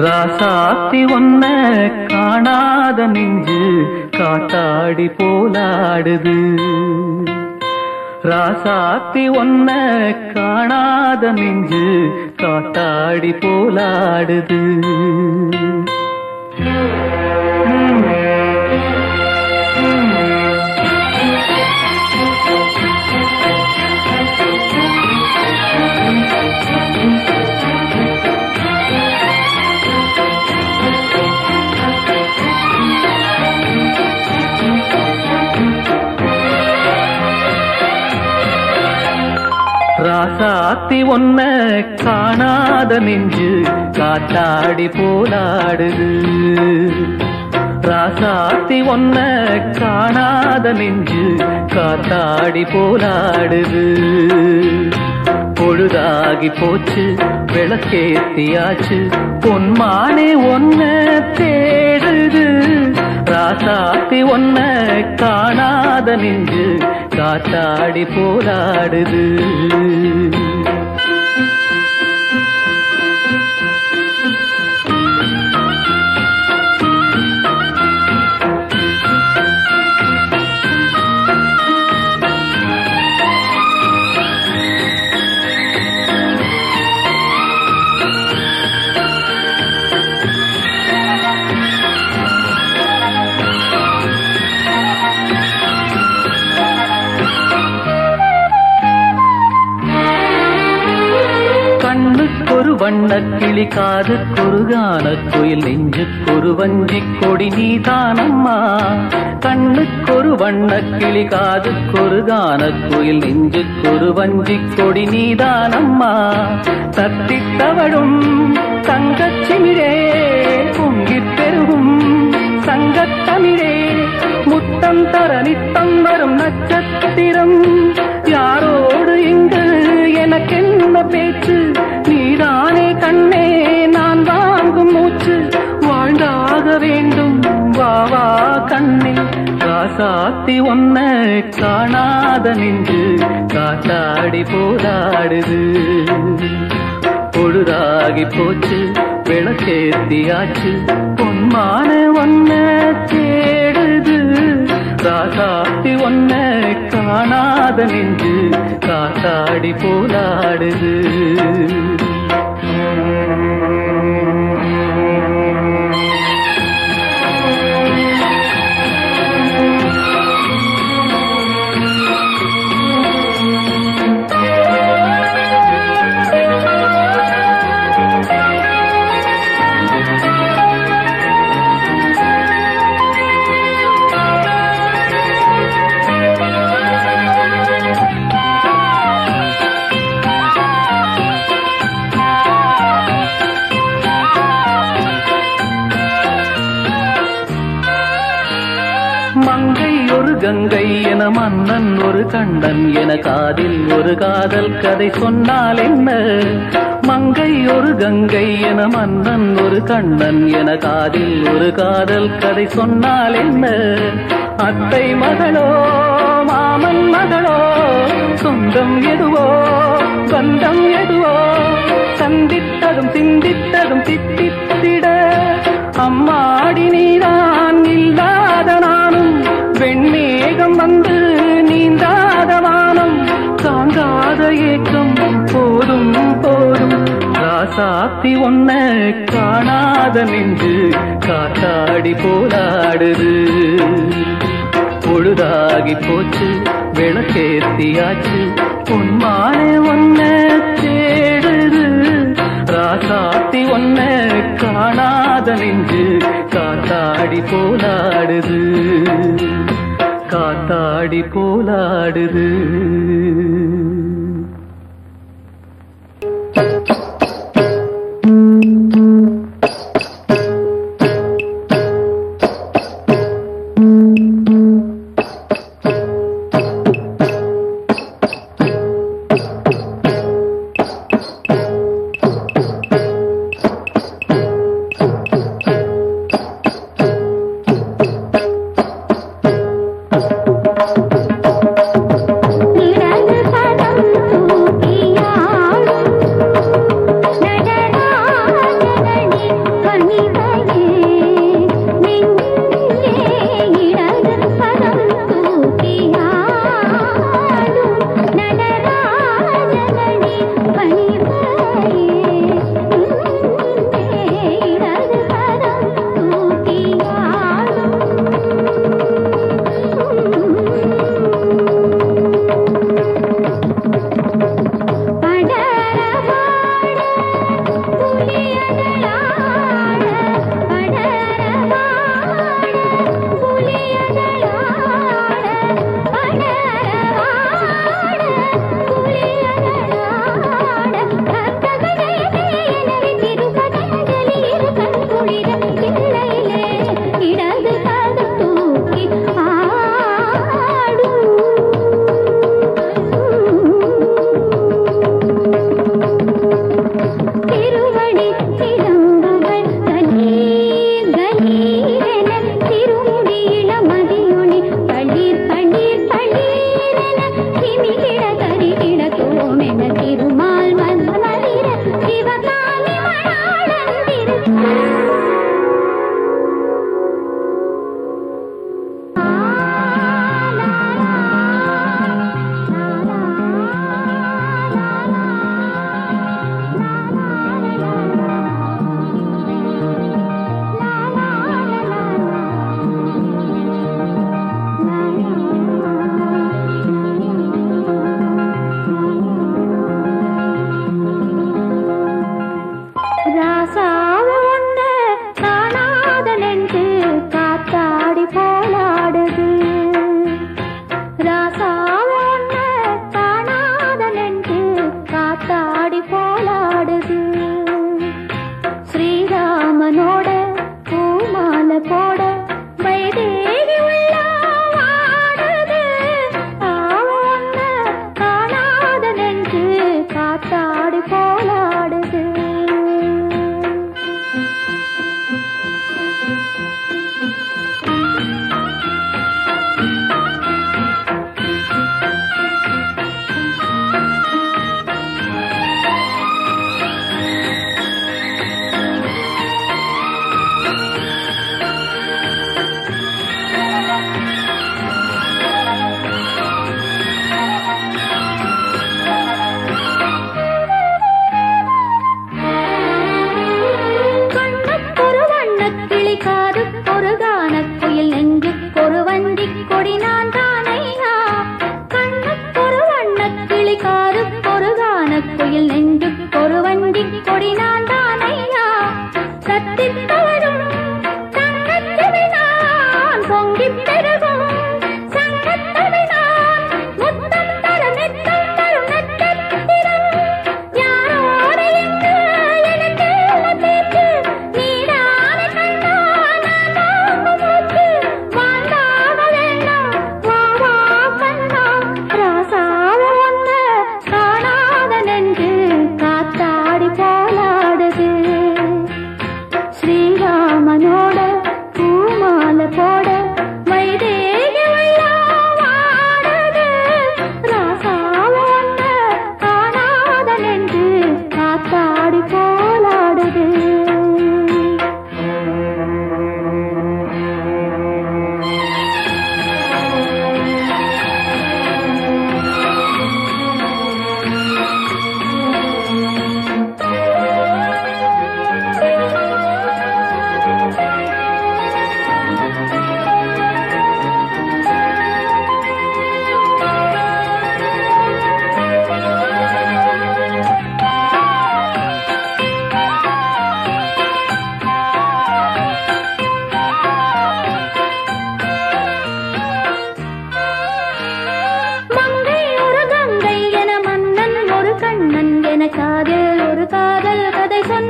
ராசாத்தி ஒன்ன காணாத நெஞ்சு காத்தாடி போலாடுது. ராசாத்தி ஒன்ன காணாத நெஞ்சு காத்தாடி போலாடுது. ராசாத்தி ஒன்ன காணாத நெஞ்சு காத்தாடி போலாடுது. ராசாத்தி ஒன்ன காணாத நெஞ்சு காத்தாடி போலாடுது. பொழுதாகி போச்சு விளக்கேத்தியாச்சு பொன்மானே ஒன்ன தேடுது. ராசாத்தி ஒன்ன காணாத நெஞ்சு காத்தாடி போலாடுது. கண்ணுக்கொரு வண்ணக்கிளி காதுக்கொரு கானக்குயில் நெஞ்சுக்கொரு வஞ்சிக் கொடி நீதானம்மா. கண்ணுக்கொரு வண்ணக்கிளி காதுக்கொரு கானக்குயில் நெஞ்சுக்கொரு வஞ்சிக் கொடி நீதானம்மா. தத்தித்தவழும் தங்கச்சிமிழே பொங்கிப் பெருகும் சங்கத்தமிழே முத்தம் தர நித்தம் வரும் நட்சத்திரம். யாரோடு இங்கு எனக்கென்ன பேச்சு, நீதானே கண்ணே நான் வாங்கும் மூச்சு. வாழ்ந்தாக வேண்டும் வா வா கண்ணே. ராசாத்தி ஒன்ன காணாத நெஞ்சு காத்தாடி போராடுது. பொழுதாகி போச்சு விளக்கேத்தியாச்சு பொன்மான ஒன்ன தேடுது. ராசாத்தி ஒன்ன காணாத நெஞ்சு காத்தாடி போலாடுது. மங்கை ஒரு கங்கை என மன்னன் ஒரு கண்ணன் என காதில் ஒரு காதல் கதை சொன்னால் என்ன. மங்கை ஒரு கங்கை என மன்னன் ஒரு கண்ணன் என காதில் ஒரு காதல் கதை சொன்னால் என்ன. அத்தை மகளோ மாமன் மகளோ சொந்தம் எதுவோ பந்தம் எதுவோ சந்தித்ததும் சிந்தித்ததும் தித்தித்திட. அம்மாடி நீதான் இல்லாத நானும் வெண்மேகம் வந்து நீந்தாத வானம் தாங்காத ஏக்கம் போதும் போதும். ராசாத்தி ஒன்ன காணாத நெஞ்சு காத்தாடி போலாடுது. பொழுதாகி போச்சு விளக்கேத்தியாச்சு பொன்மானே ஒன்ன தேடுது. ராசாத்தி ஒன்ன காணாத நெஞ்சு காத்தாடி போலாடுது. காத்தாடி போலாடுது. நீடா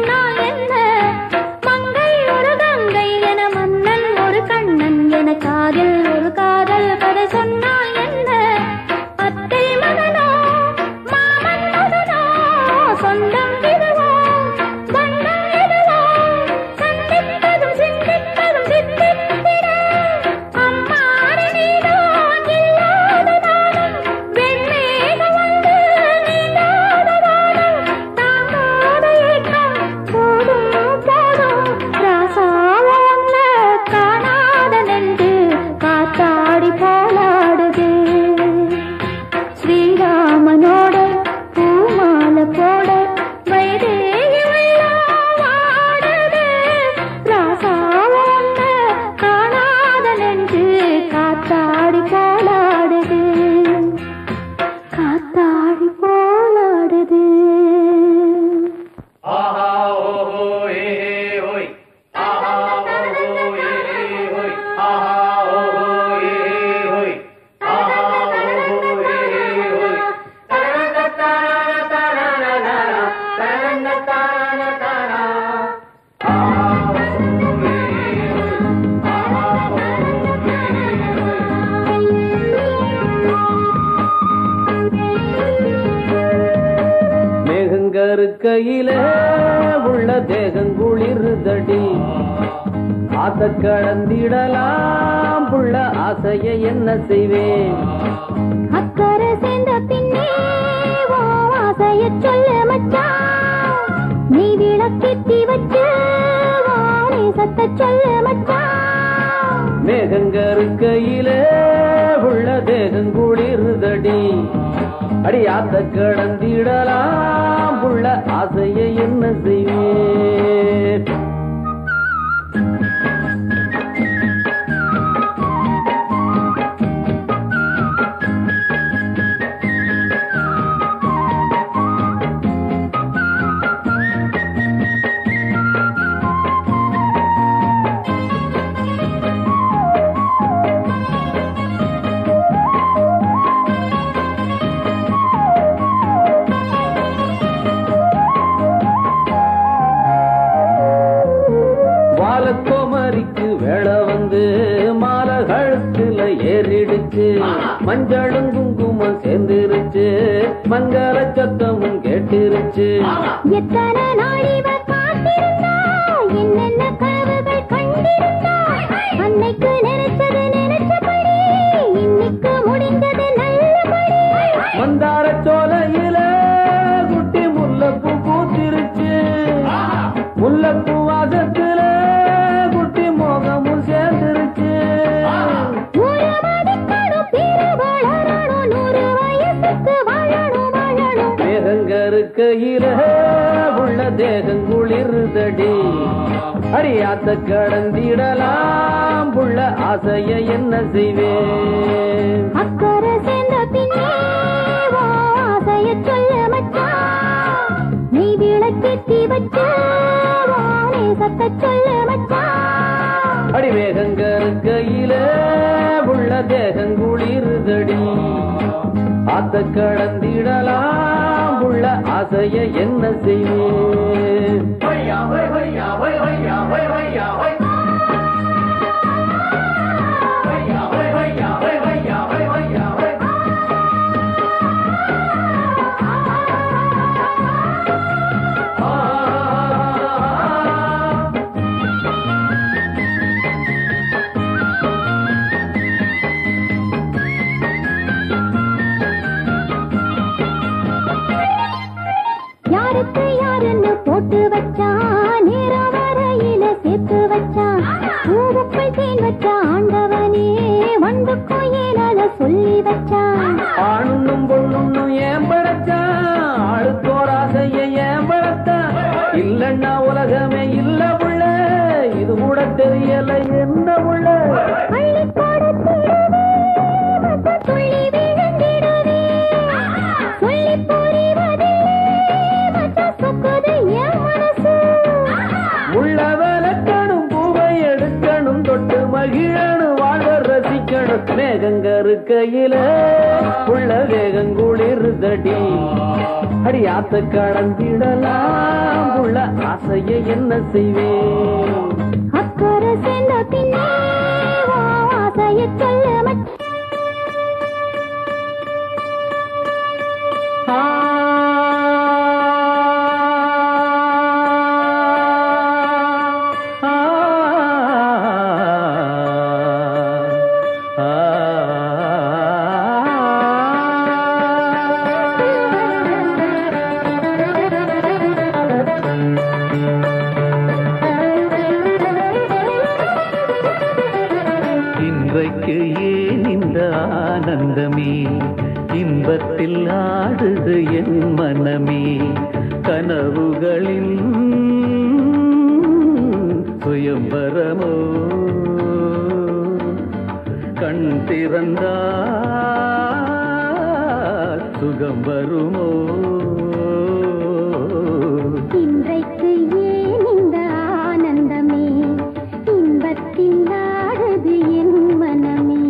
சொன்னால் என்ன மங்கை ஒரு கங்கை என மன்னன் ஒரு கண்ணன் என காதல் ஒரு காதல் கதை சொன்னால் என்ன அத்தை மகனோ மாமன் மகனோ சொந்தம் இதுவோ பந்தம் எதுவோ சந்திப்பதும் சிந்திப்பதும் சிந்தித்திட அம்மாடி நீதான் இல்லாத நாளும் வெண்மேகம் வந்து நீங்காத வானம் தாங்காத ஏக்கம் போதும் போதும் ராசாவ ஒன்ன காணாத நெஞ்சு காத்தாடி போலாடுது ஸ்ரீராமனோட பூமால போட வைதேகி உள்ளம் வாடுது ராசாவ ஒன்ன காணாத நெஞ்சு காத்தாடி போலாடுது காத்தாடி போலாடுது ஆஹா ஓஹோ ஏ ஓய் ஆஹா ஓஹோ ஏ ஓய் ஆஹா ஓஹோ ஏ ஓய் ஆஹா ஓஹோ ஏ ஓய் தரனதரன தரனன தரனதரன தரன ஆஹா ஓஹோ ஏ ஓய் ஆஹா ஓஹோ ஏ மேகங்கருக்கையில உள்ள தேகங்குளிர்தடி ஆசை கடந்திடலாம் புள்ள ஆசைய என்ன செய்வேன் அக்கறை சேர்ந்த பின்னே ஓ ஆசைய சொல்ல மச்சான் நீ விளக்கேத்தி வச்சு ஓ நேசத்தை சொல்ல மச்சான் மேகங்கருக்கையில உள்ள தேகங்குளிர்தடி அடி ஆசை கடந்திடலாம் புள்ள ஆசைய என்ன செய்வேன் வாழக்கோமரிக்கு வேளை வந்து மாலை கழுத்துல ஏறிடுச்சு மஞ்சளும் குங்குமம் சேர்ந்துருச்சு மங்கள சத்தமும் கேட்டிருச்சு எத்தனை நாள் இவர் காத்திருந்தா என்னென்ன கனவுகள் கண்டிருந்தா அன்னைக்கு நினைச்சது நினைச்சபடி இன்னைக்கு முடிந்தது நல்லபடி மந்தார சோலையில குட்டி முல்லைப்பூ பூத்திருச்சு முல்லைப்பூ வாசத்துல குட்டி மோகமும் சேர்ந்துருச்சு ஒரு மதிக்கணும் பிற வளரணும் 100 வயசுக்கு வாழணும் வாழணும் மேகங்கருக்கையில உள்ள தேகங்குளிர்தடி அடியாத்த கடந்திடலாம் புள்ள ஆசைய என்ன செய்வேன் அக்கறை சேர்ந்த பின்னே ஓ ஆசைய சொல்ல மச்சான் நீ விளக்கேத்தி வச்சு ஓ நேசத்தை சொல்ல மச்சான் அடி மேகங்கருக்கையில உள்ள தேகங்குளிர்தடி ஆத்த கடந்திடலாம் உள்ள ஆசைய என்ன செய்வேன் யாருக்கு யாருன்னு போட்டு வச்சான் நேரம் வரையில சேர்த்து வச்சான் பூவுக்குள் தேன் வச்ச ஆண்டவனே வண்டுக்கும் ஏனால சொல்லி வச்சான் ஆணுன்னும் பொண்ணுன்னும் ஏன் படைச்சான் ஆளுக்கோர் ஆசைய ஏன் படைத்தான் இல்லன்னா உலகமே இல்ல புள்ள இது கூட தெரியல என்ன புள்ள அள்ளி கொடுத்திடவே மத்த துள்ளி விழுந்திடவே சொல்லி புரிவதில்லை மத்த சொக்குது என் மனசு உள்ள விளக்கணும் பூவை எடுக்கணும் தொட்டு மகிழணும் வாழ்வ ரசிக்கணும் மேக மேகம் கருக்கையில உள்ள வேகம் குளிர்தடி அடி ஆத்த கடந்திடலாம் உள்ள ஆசைய என்ன செய்வேன் அக்கறை சேர்ந்த பின்னே ஆசையை சொல்ல இன்றைக்கு ஏன் இந்த ஆனந்தமே இன்பத்தில் ஆடுது என் மனமே கனவுகளின் சுயம்பரமோ கண் திறந்தா சுகம் வருமோ இன்றைக்கு ஏன் இந்த ஆனந்தமே இன்பத்தில் ஆடுது என் மனமே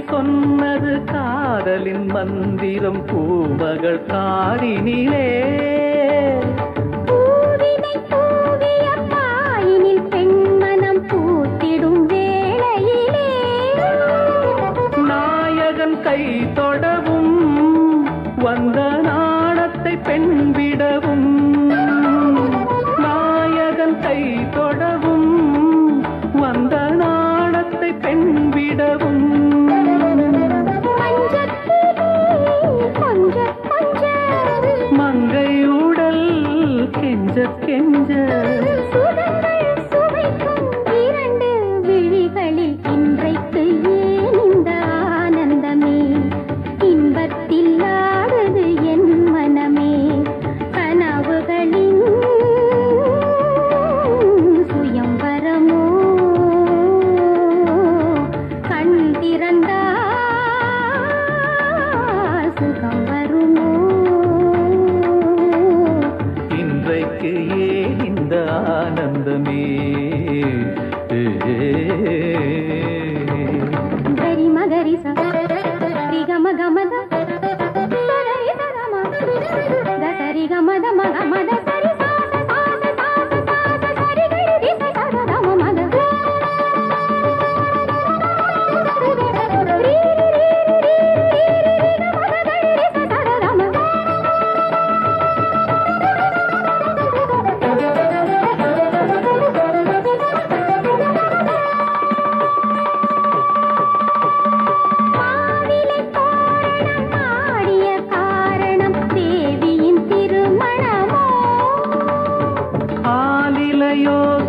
சொன்னது காதலின் மந்திரம் பூமகள் காரினிலே பூவினை பூவிய பாயினில் பெண்மனம் பூத்திடும் வேளையிலே நாயகன் கை தொடவும் வந்த நாணத்தை பெண் விடவும் நாயகன் கை தொடவும் வந்த நாணத்தை பெண் விடவும் மங்கை உடல் கெஞ்ச கெஞ்ச சுவைக்கும் இரண்டு விழிகளில் இன்றைக்கு ஏன் இந்த ஆனந்தமே இன்பத்தில் ஆடுது என் மனமே கனவுகளின் சுயம்பரமோ கண் திறந்தா சுகம் வருமோ இன்றைக்கு ஏன் இந்த ஆனந்தமே கரி மகரி சரி கம கமத சரி சரம தரி கமத மக மத சரி சாச சாச சாச சாச சரி கரி தி சத தம மக ரி ரி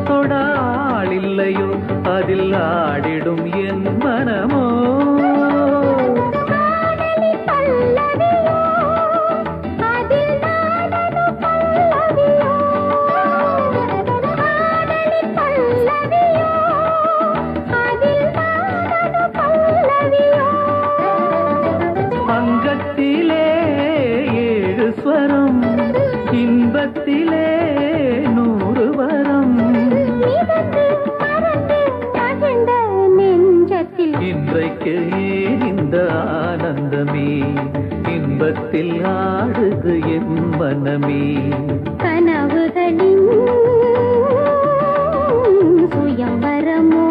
தொடாளில்லையோ அதில் ஆடிடும் என் மனமோ அங்கத்திலே ஏழு ஸ்வரம் இன்பத்திலே 100 வரம் இன்றைக்கு ஏன் இந்த ஆனந்தமே இன்பத்தில் ஆடுது என் மனமே கனவுகளின் சுயம்பரமோ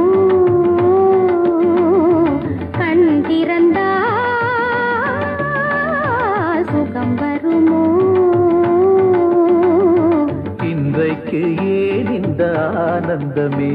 கண் திறந்தா சுகம் வருமோ இன்றைக்கு ஏன் இந்த ஆனந்தமே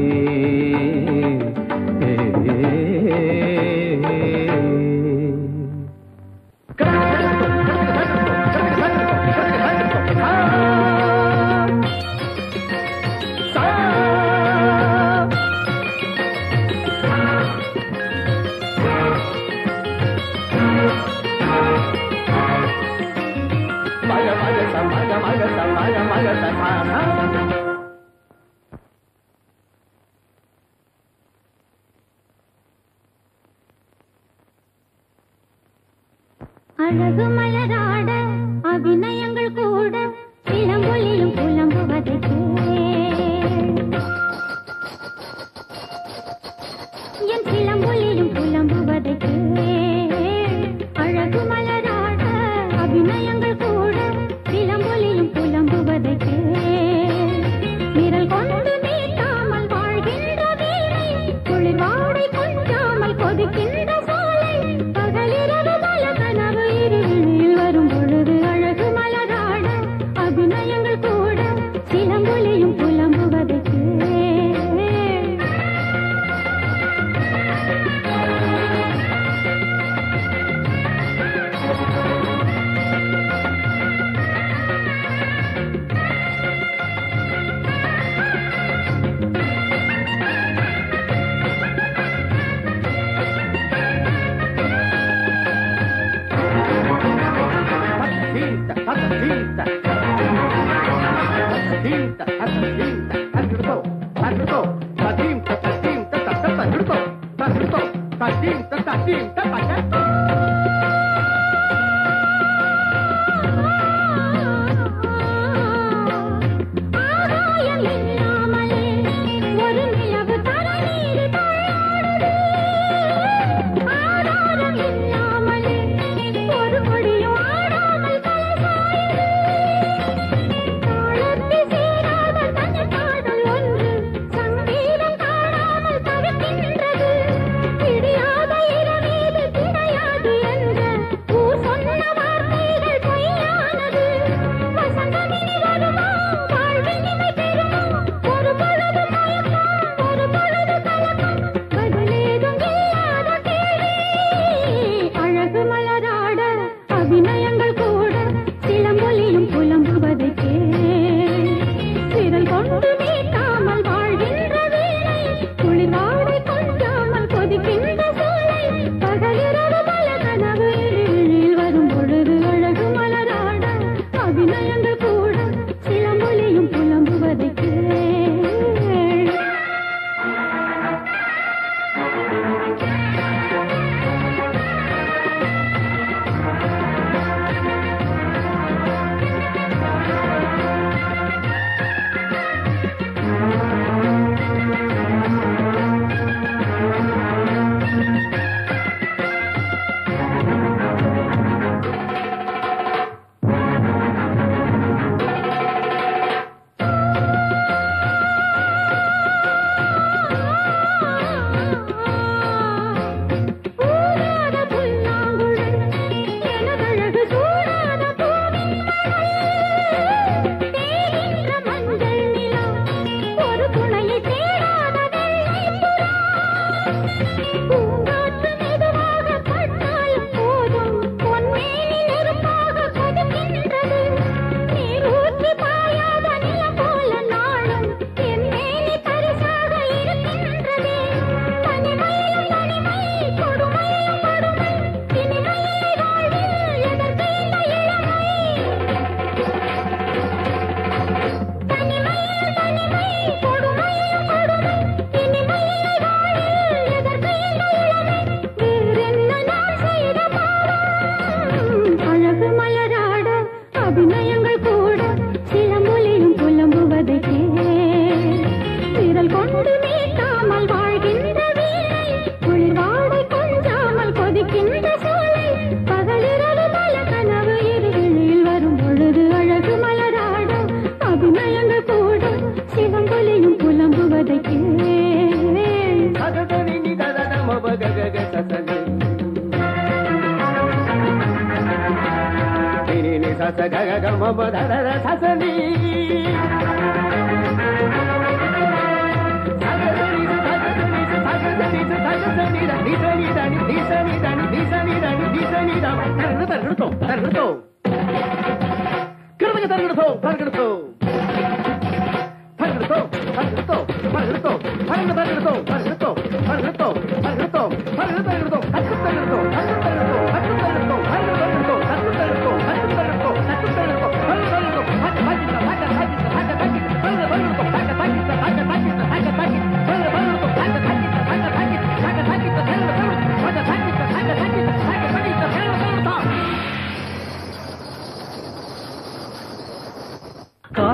அழகு மலராட அபிநயங்கள் கூட இளம்பொலியும் புலம்புவதற்கு என் சிலம்பொலியும் புலம்புவதற்கு அழகு மலராட அபிநயங்கள் கூட இளம்பொலியும் புலம்புவதற்கு விரல் கொண்டு நீட்டாமல் வாழ்கின்ற வேலை குளிர்வாடை கொஞ்சாமல் கொதிக்கின்ற சோலை பகலிரவு பல கனவு இருளில் வரும் பொழுது அழகு மலராட அபிநயங்கள் கூட சிலம்பொலியும் புலம்புவதற்கு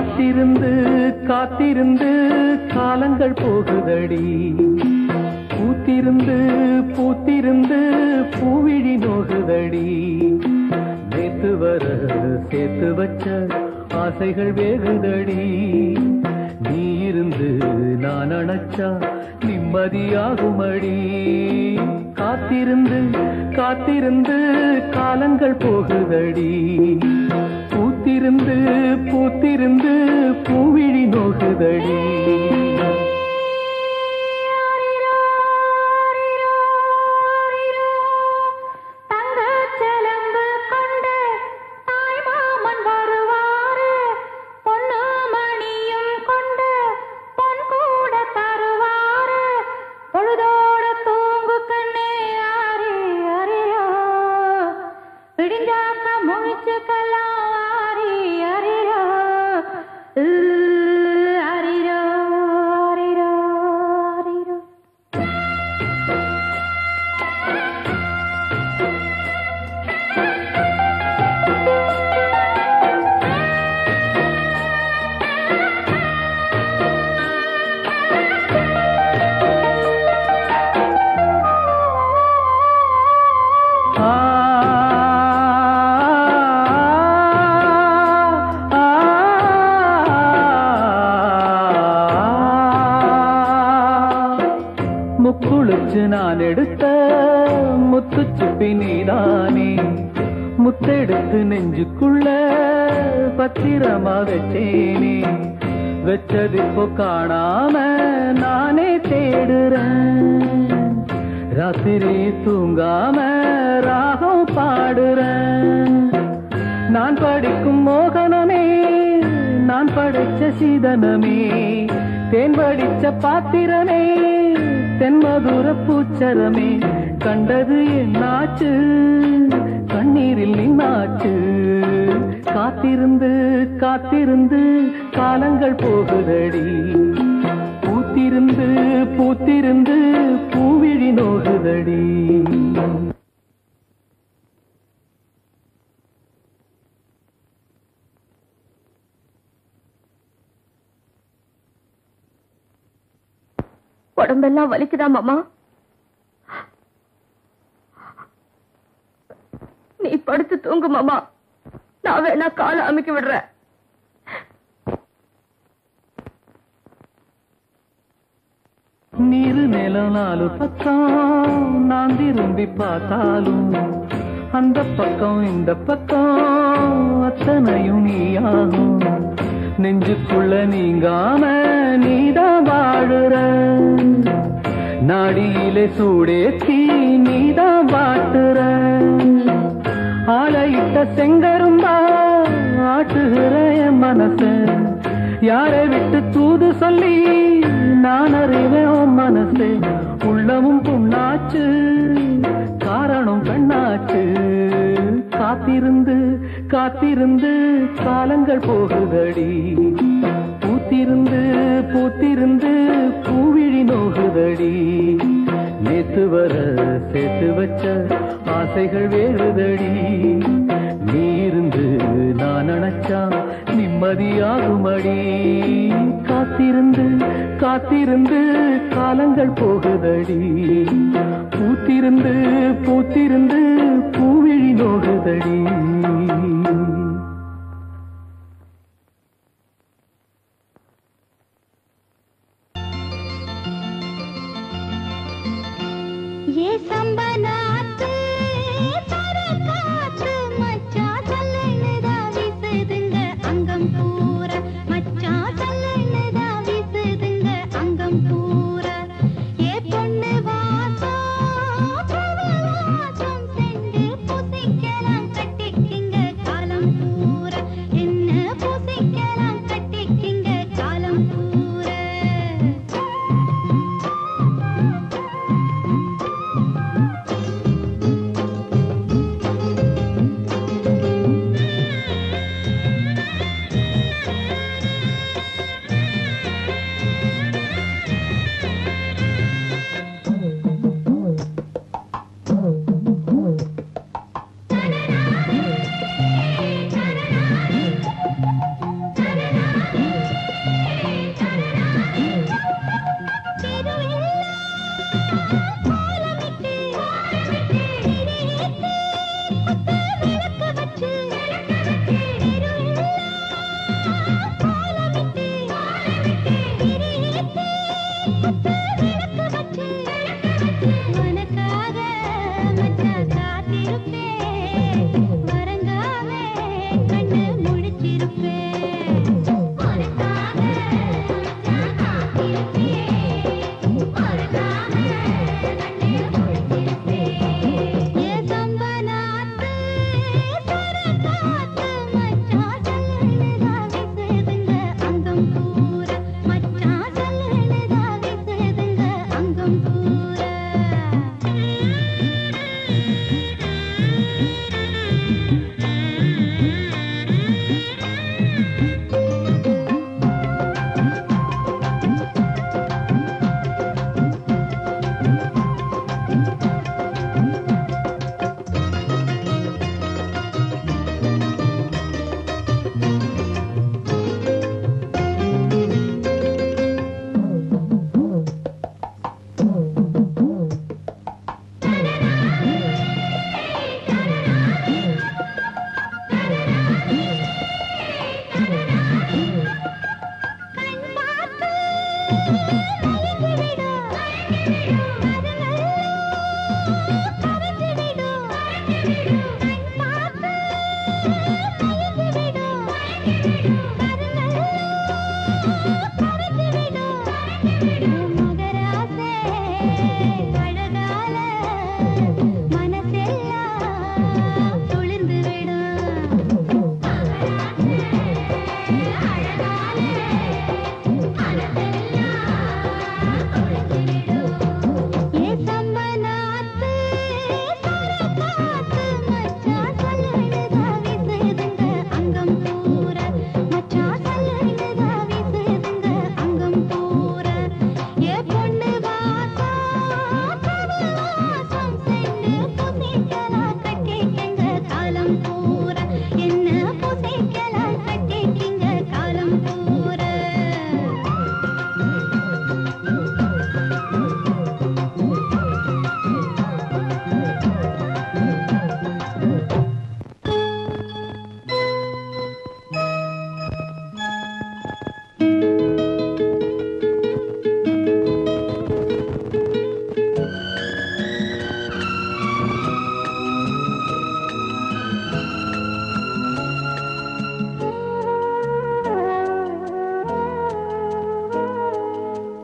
காத்திருந்து காத்திருந்து காலங்கள் போகுதடி பூத்திருந்து பூத்திருந்து பூவிழி நோகுதடி நேத்து வர சேர்த்து வச்ச ஆசைகள் வேகுதடி நீ இருந்து நான் அணைச்சா நிம்மதியாகுமடி காத்திருந்து காத்திருந்து காலங்கள் போகுதடி பூத்திருந்து பூத்திருந்து பூவிழி நோகுதடி முக்குளிச்சு நான் எடுத்த முத்து சிப்பி நீதானே முத்தெடுத்து நெஞ்சுக்குள்ள பத்திரமா வச்சேனே வச்சது இப்போ காணாம நானே தேடுறேன் ராத்திரி தூங்காம ராகம் பாடுறேன் நான் படிக்கும் மோகனமே நான் படைச்ச சீதனமே தேன் படிச்ச பாத்திரமே தென்மதுர பூச்சரமே கண்டது என்னாச்சு கண்ணீரில் நின்னாச்சு காத்திருந்து காத்திருந்து காலங்கள் போகுதடி பூத்திருந்து பூத்திருந்து பூவிழி நோகுதடி உடம்பெல்லாம் வலிக்குதா மாமா? நீ படுத்து தூங்கு மாமா, நான் வேணா காலை அமைக்க விடுறேன். நீரு நிலம் நாலு பக்கம் நான் திரும்பி பார்த்தாலும் அந்த பக்கம் இந்த பக்கம் அத்தனையும் நீயாகும் நெஞ்சுக்குள்ள நீங்காம நீதான் வாழுற நாடியிலே சூடேத்தி நீதான் வாட்டுற ஆலையிட்ட செங்கரும்பா ஆட்டுகிற என் மனச யாரை விட்டு தூது சொல்லி நான் அறிவேன் மனசு உள்ளமும் புண்ணாச்சு காரணம் கண்ணாச்சு காத்திருந்து காத்திருந்து காலங்கள் போகுதடி பூத்திருந்து பூத்திருந்து பூவிழி நோகுதடி நேத்து வர சேர்த்து வச்ச ஆசைகள் வேறுதடி நீ இருந்து நான் நினைச்சா நிம்மதியாகுமடி காத்திருந்து காத்திருந்து காலங்கள் போகுதடி பூத்திருந்து பூத்திருந்து பூவிழி நோகுதடி ये संबनात परकात मच्चा चलन दाविसदंग अंगम पूरा मच्चा चलन दाविसदंग अंगम पूरा ये பொண்ணு வாசம் பிரவாசம் சென்று பூசிக்கலாம் கட்டிக்கிங்க காலம் பூரா என்ன பூசிக்கலாம் கட்டிக்கிங்க காலம் பூரா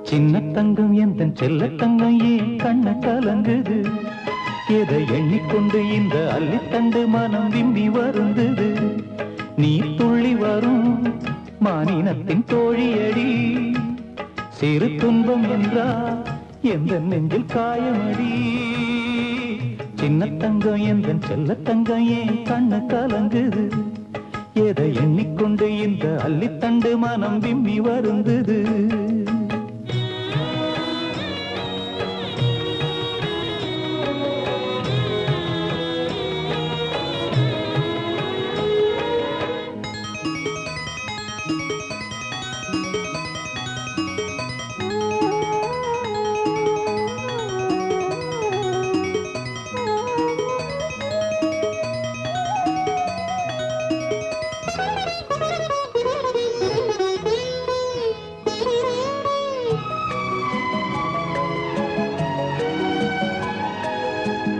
சின்ன தங்கம் எந்தன் செல்ல தங்கம் ஏன் கண்ண கலங்குது எதை எண்ணிக்கொண்டு இந்த அள்ளித்தண்டு மனம் விம்பி வருந்தது நீ துள்ளி வரும் மானினத்தின் தோழியடி சிறு துன்பம் என்றா எந்த நெஞ்சில் காயமடி சின்ன தங்கம் எந்தன் செல்ல தங்கம் ஏன் கண்ண கலங்குது எதை எண்ணிக்கொண்டு இந்த அள்ளித்தண்டு மனம் விம்பி வருந்தது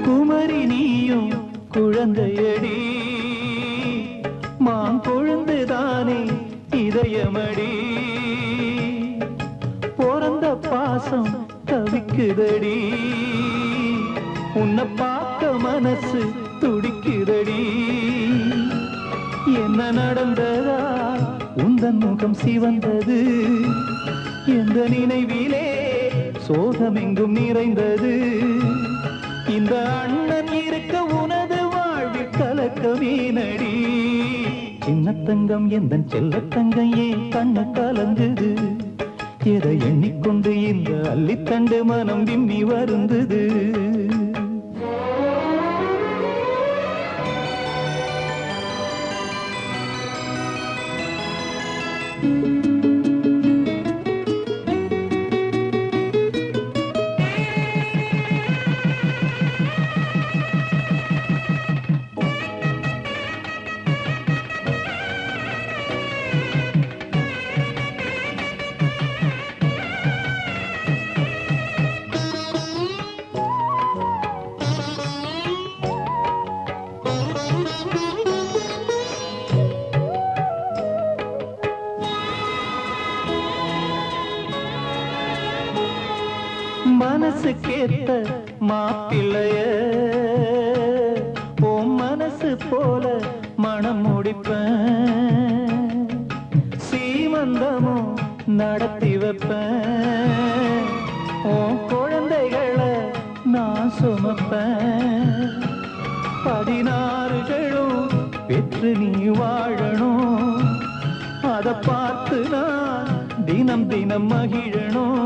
குமரி நீயும் குழந்தையடி மான் கொழுந்துதானே இதயமடி பிறந்த பாசம் தவிக்குதடி உன்னை பார்க்க மனசு துடிக்குதடி என்ன நடந்ததா உந்தன் முகம் சிவந்தது எந்த நினைவிலே சோகமெங்கும் நிறைந்தது இந்த அண்ணன் இருக்க உனது வாழ்வில் கலக்கமே நடி சின்ன தங்கம் எந்தன் செல்ல தங்கம் ஏன் கண்ண கலங்குது எதை எண்ணிக்கொண்டு இந்த அள்ளித்தண்டு மனம் விம்மி வருந்தது மனசு கேட்ட மாப்பிள்ளைய ஓ மனசு போல மனம் முடிப்பேன் சீமந்தமும் நடத்தி வைப்பேன் ஓ குழந்தைகளை நான் சுமப்பேன் 16 பெற்று நீ வாழணும் அதை பார்த்து நான் தினம் தினம் மகிழணும்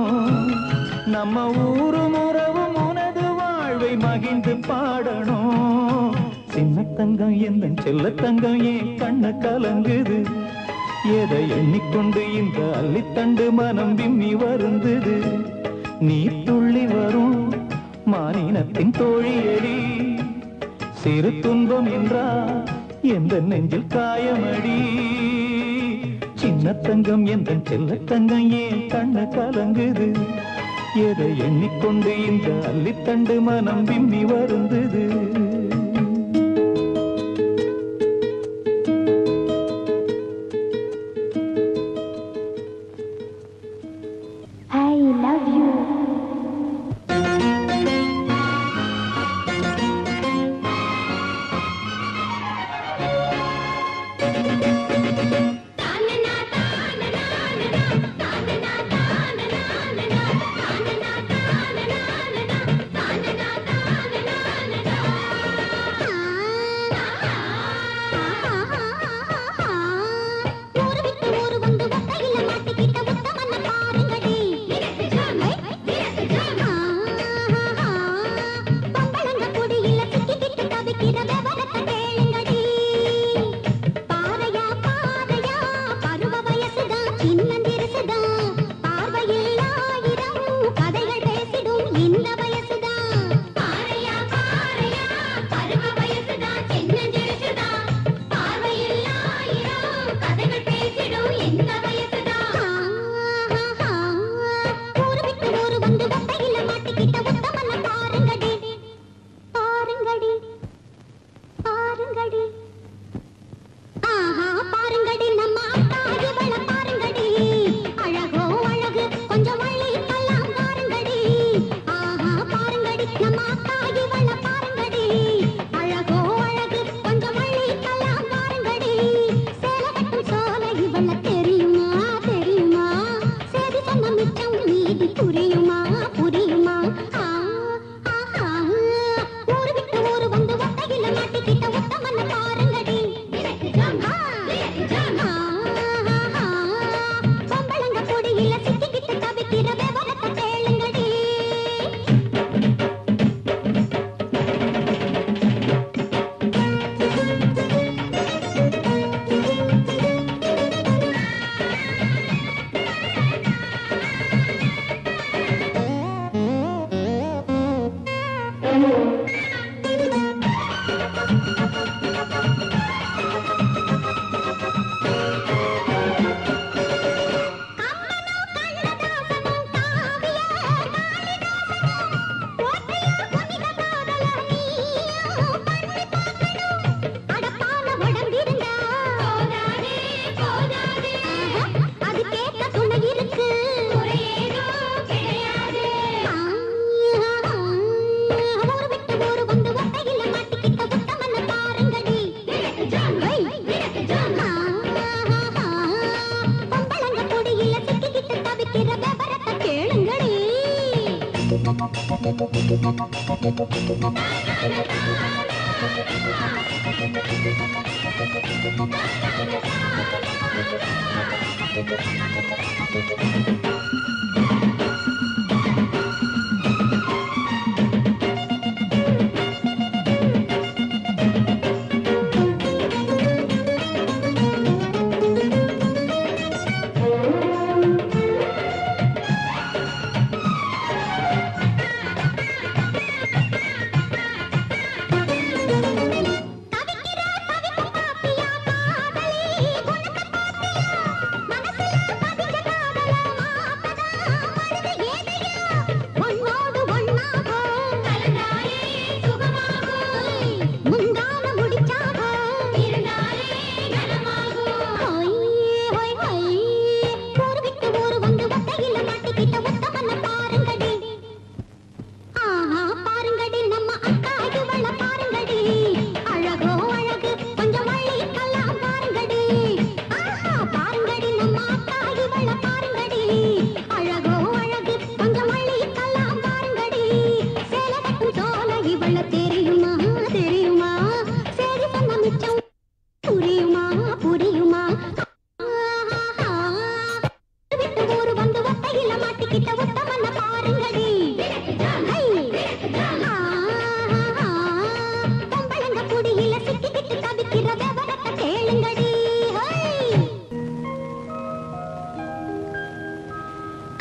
நம்ம ஊரும் உறவும் உனது வாழ்வை மகிழ்ந்து பாடணும் சின்ன தங்கம் எந்த செல்ல தங்கம் ஏன் கண்ண கலங்குது எதை எண்ணிக்கொண்டு இந்த அள்ளித்தண்டு மனம் விம்மி வருந்தது நீ துள்ளி வரும் மானினத்தின் தோழியடி சிறு துன்பம் என்றா எந்த நெஞ்சில் காயமடி சின்ன சின்ன தங்கம் எந்த செல்ல தங்கம் ஏன் கண்ணு கலங்குது எதை எண்ணிக்கொண்டு இந்த அள்ளித்தண்டு மனம் விம்மி வருந்தது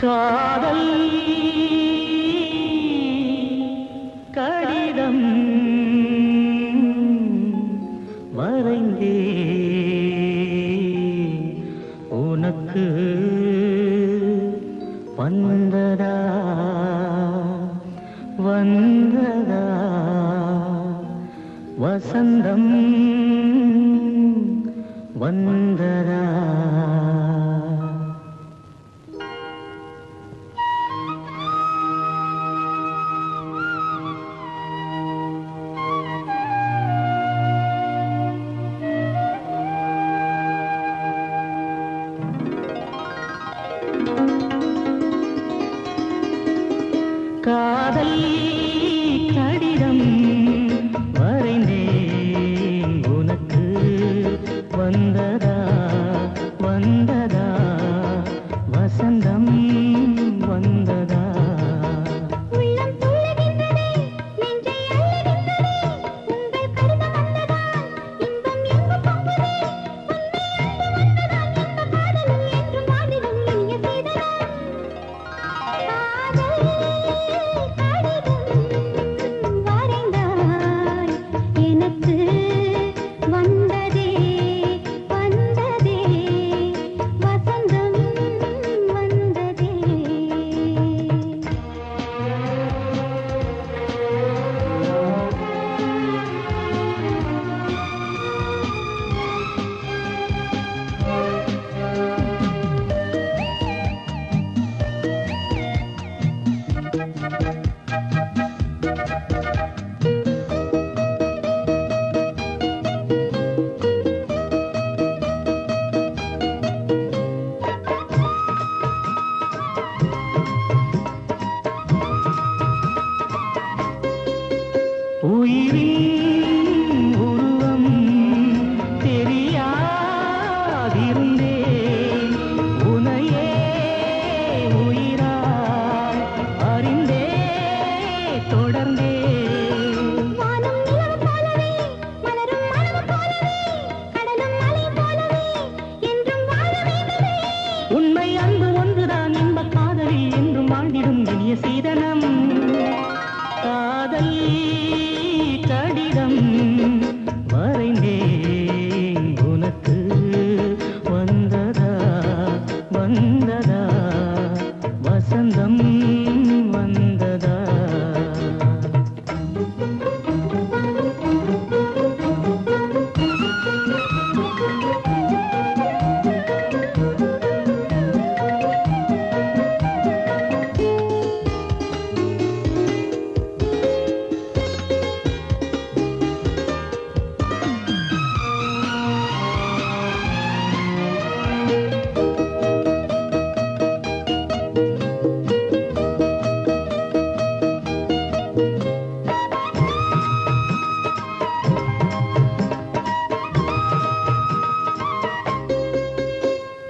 காதல் கடிதம் மறைந்தே உனக்கு உனக்கு வந்ததா வந்ததா வசந்தம் வந்ததா காதல் கடிதம் வரைந்தேன் உனக்கு வந்ததா வந்ததா வசந்தம் வந்ததா உள்ளம் துள்ளுகின்றதே நெஞ்சை அள்ளுகின்றதே உங்கள் கடிதம் வந்ததால் இன்பம் எங்கு பொங்குதே உன்னை அன்பு வந்ததால் இந்த காதலில் என்றும் வாடிடும் இனிய சீதனம் காதல் கடிதம் வரைந்தாய் எனக்கு வந்ததே வந்ததே வசந்தம் வந்ததே உயிரின் உருவம் தெரியாதிருந்தேன் உனையே உயிராய் அறிந்தே தொடர்ந்தேன் வானம் நிலவு போலவே மலரும் மனது போலவே கடலும் மலை போலவே என்றும் வாழ வேண்டுமே உண்மை அன்பு ஒன்றுதான் இன்ப காதலில் என்றும் வாழ்ந்திடும் இனிய சீதனம் காதல் கடிதம் வரைந்தேன் உனக்கு வந்ததா வந்ததா வசந்தம் வந்ததா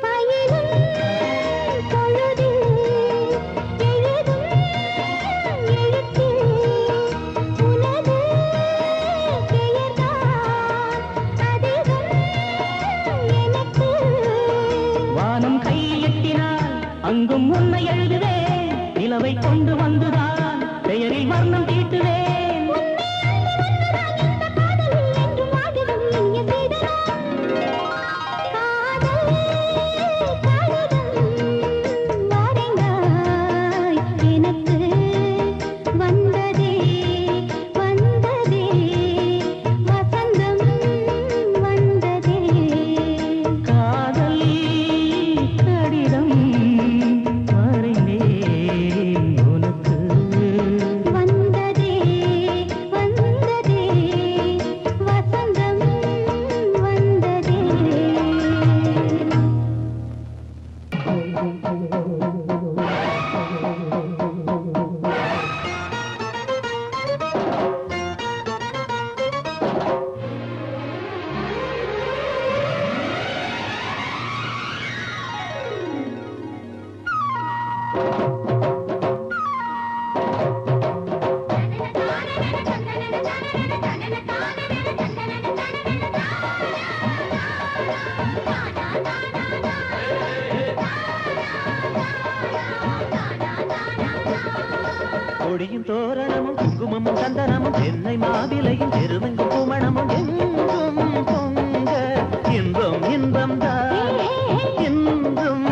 பயிலும் பொழுதில் எழுதும் எழுத்தில் உனது பெயர்தான் அதிகம் எனக்கு வானம் கை எட்டினால் அங்கும் உன்னை எழுதுவேன் நிலவை கொண்டு வந்துதான் பெயரில் வர்ணம் தீட்டுவேன் காதலில் என்றும் வாடிடும் இனிய சீதனம் காதல் கடிதம் வரைந்தாய் எனக்கு வந்ததே வந்ததே வசந்தம் வந்ததே காதல் கடிதம் வரைந்தேன் உனக்கு வந்ததே வந்ததே வசந்தம் வந்ததே கொடியும் தோரணமும் குங்குமமும் சந்தனமும் தென்னை மாவிலையும் தெருவெங்கும் குமணமும் எங்கும் பொங்க இன்பம் இன்பம் தான் இன்பம்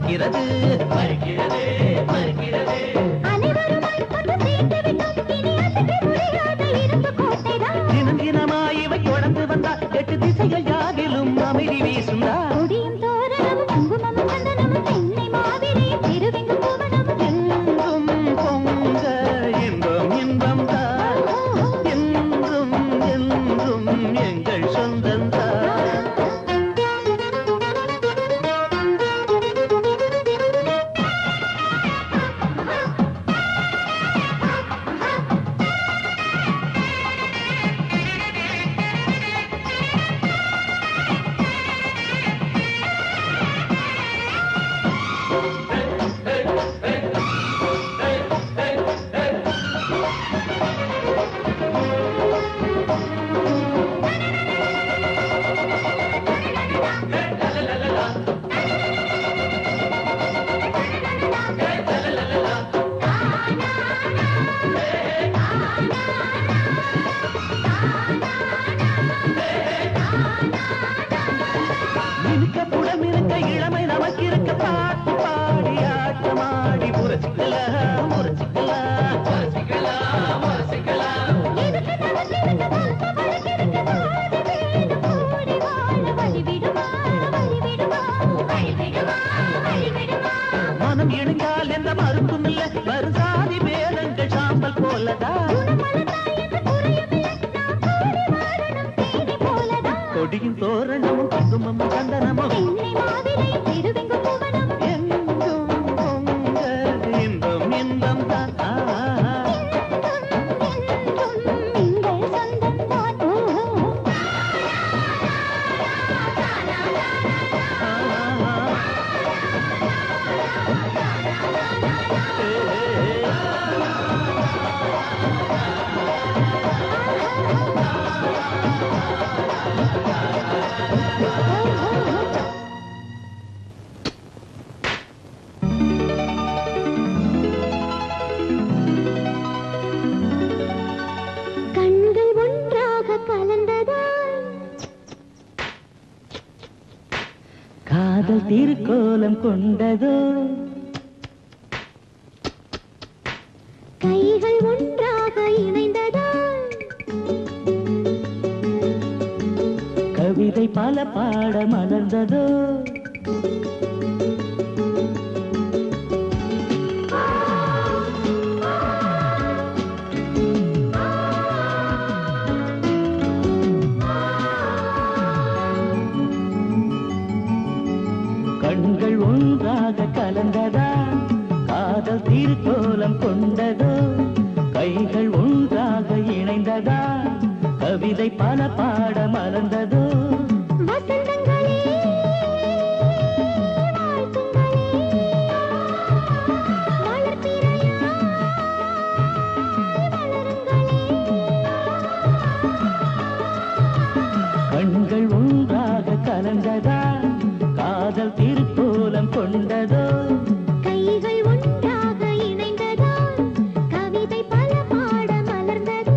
மறுக்கிறது மறுக்கிறது மறுக்கிறது. தினம் தினமாய் இவை தொடர்ந்து வந்தா 8 திசைகள் யாவிலும் அமைதி வீசுந்தா. இளமை நமக்கு இருக்க பாட்டு பாடி ஆட்டமாடி முரசிக்கலாம் முரசிக்கலாம் முரசிக்கலாம் முரசிக்கலாம். மனம் இணைந்தால் எந்த மருந்தும் இல்லை வருசாதி வேதங்கள் சாம்பல் போலதா. கொடியின் தோரணமும் குங்குமமும் சந்தனமும் எங்கும் பொங்க இன்பம் இன்பம் தான். காதல் திருக்கோலம் கொண்டதோ கைகள் ஒன்றாக இணைந்ததோ கவிதை பல பாட மலர்ந்ததோ கண்கள் ஒன்றாக கலந்ததா காதல் திருக்கோலம் கொண்டதோ கைகள் ஒன்றாக இணைந்ததா கவிதை பல பாட மலர்ந்ததோ. கண்கள் ஒன்றாக கலந்ததா காதல் திருக்கோலம் கொண்டதோ கைகள் ஒன்றாக இணைந்ததோ கவிதை பல பாட மலர்ந்ததோ.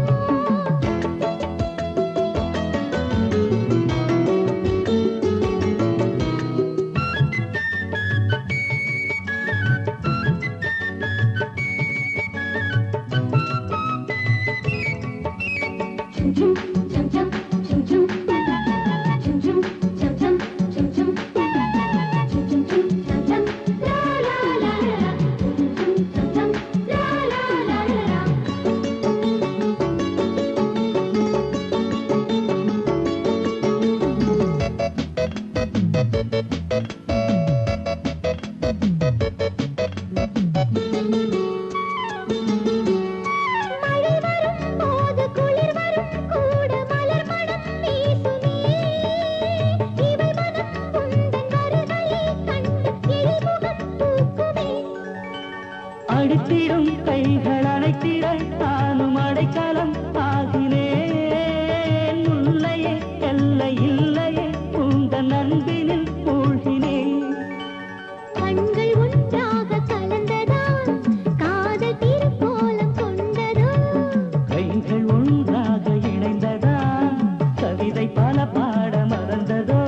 அடித்திடும் கைகள் அணைத்திட நானும் அடைக்கலம் ஆகினேன். உள்ளையே எல்லை இல்லையே உங்கள் அன்பினில் மூழ்கினேன். கண்கள் ஒன்றாக கலந்ததா காதல் திருக்கோலம் கொண்டதோ கைகள் ஒன்றாக இணைந்ததா கவிதை பல பாட மறந்ததோ.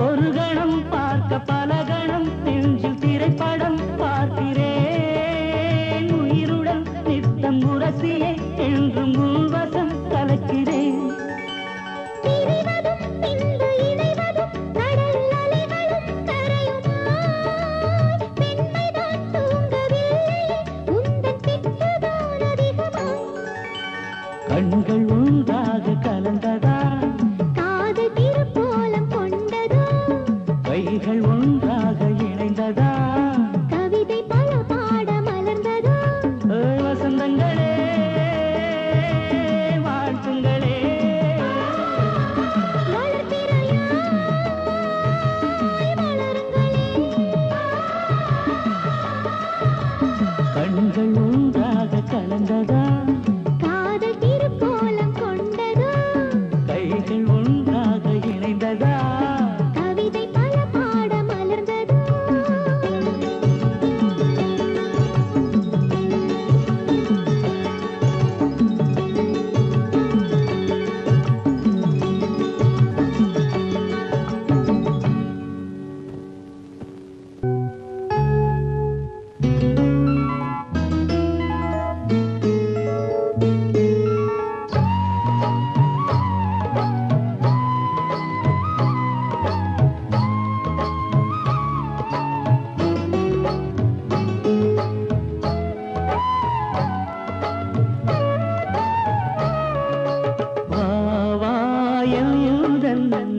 ஒரு கணம் பார்க்க பல கணம் நெஞ்சில் திரைப்படம் பார்க்கிறேன் உயிருடன் நித்தம் உரசியே என்றும் உள்வசம் கலக்கிறேன் கண்கள் ஒன்றாக கலந்ததா காதல் திருக்கோலம் கொண்டதோ கைகள் ஒன்றாக இணைந்ததா கவிதை பல பாட மலர்ந்ததோ வசந்தங்களே வாழ்த்துங்களே கண்கள் ஒன்றாக கலந்ததா காதல் திருக்கோலம் கொண்டதோ கைகள் ஒன்றாக இணைந்ததா கவிதை பல பாட மலர்ந்ததோ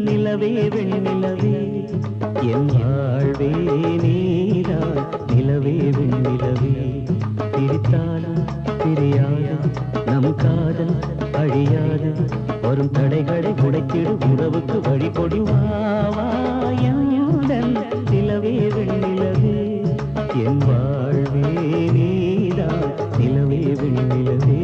நிலவே வெண்ணிலவே என் வாழ்வே நீதான் நிலவே வெண்ணிலவே பிரித்தாலும் பிரியாது நம் காதல் அழியாது வரும் தடைகளை உடைத்திடும் உறவுக்கு வழி கொடிவாயுடன் நிலவே வெண்ணிலவே என் வாழ்வே நீதான் நிலவே வெண்ணிலவே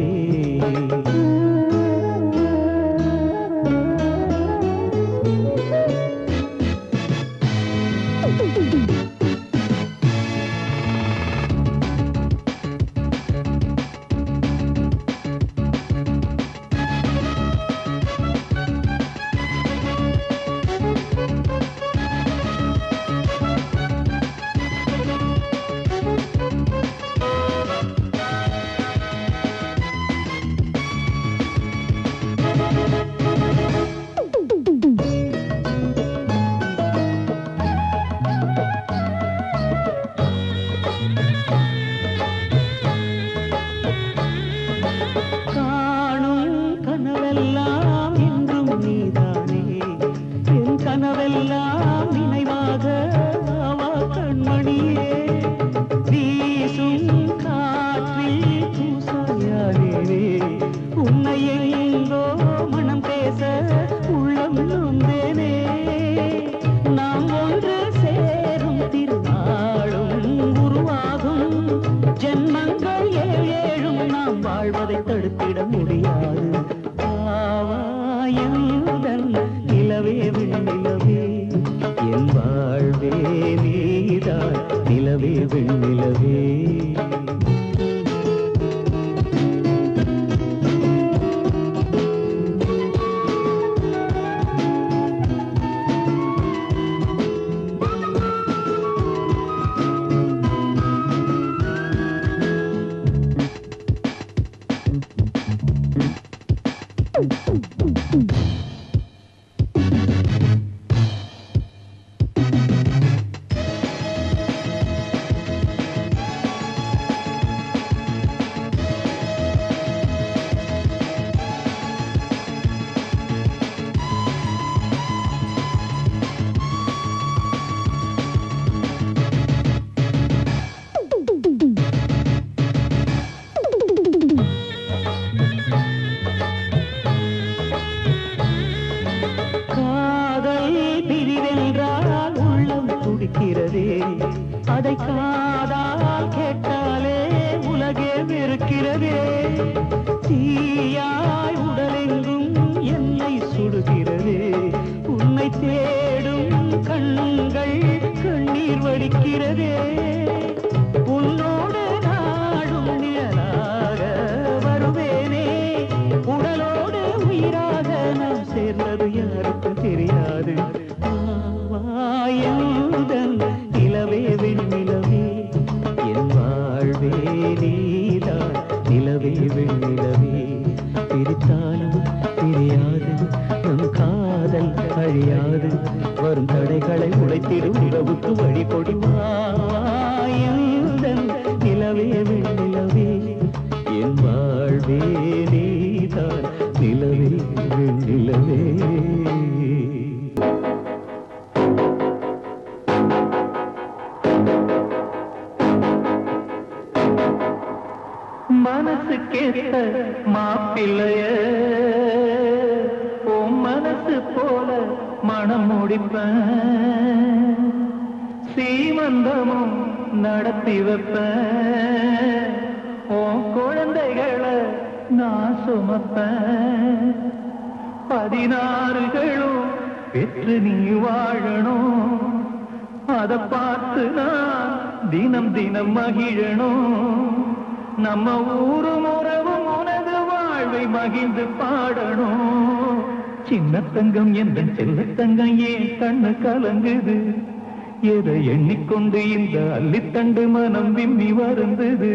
கனவெல்லாம் நினைவாக கண்மணியே வீசும் காற்றில் தூசாயானே உன்னை எங்கோ மனம் பேச உள்ளம் நொந்தேனே நாம் ஒன்று சேரும் திருநாளும் உருவாகும் ஜென்மங்கள் ஏழும் நாம் வாழ்வதை தடுத்திட முடியாது நிலவே வெண்ணிலவே என் வாழ்வே நீதான் நிலவே வெண்ணிலவே அதை காதால் கேட்டாலே உலகே வெறுக்கிறதே தீயாய் உடலெங்கும் என்னை சுடுகிறதே உன்னை தேடும் கண்கள் கண்ணீர் வடிக்கிறதே உன்னோடு நாடும் நிழலாக வருவேனே உடலோடு உயிராக நாம் சேர்ந்தது யாருக்கும் தெரியாது வரும் தடைகளை உழைத்திடும் உறவுக்கு வழி கொடிவாயந்தன் நிலவே வெண்ணிலவே என் வாழ்வே நீதான் நிலவே வெண்ணிலவே மனசு கேட்ட மாப்பிள்ளைய உன் மனசு போல மனம் முடிப்பேன் சீமந்தமும் நடத்தி வைப்பேன் உன் குழந்தைகளை நான் சுமப்பேன் 16களும் பெற்று நீ வாழணும் அதை பார்த்து நான் தினம் தினம் மகிழணும் நம்ம ஊரும் உறவும் உனது வாழ்வை மகிழ்ந்து பாடணும் சின்ன தங்கம் என்ற செல்ல தங்கம் ஏன் கண்ணு கலங்குது எதை எண்ணிக்கொண்டு இந்த அள்ளித்தண்டு மனம் விம்மி வருந்தது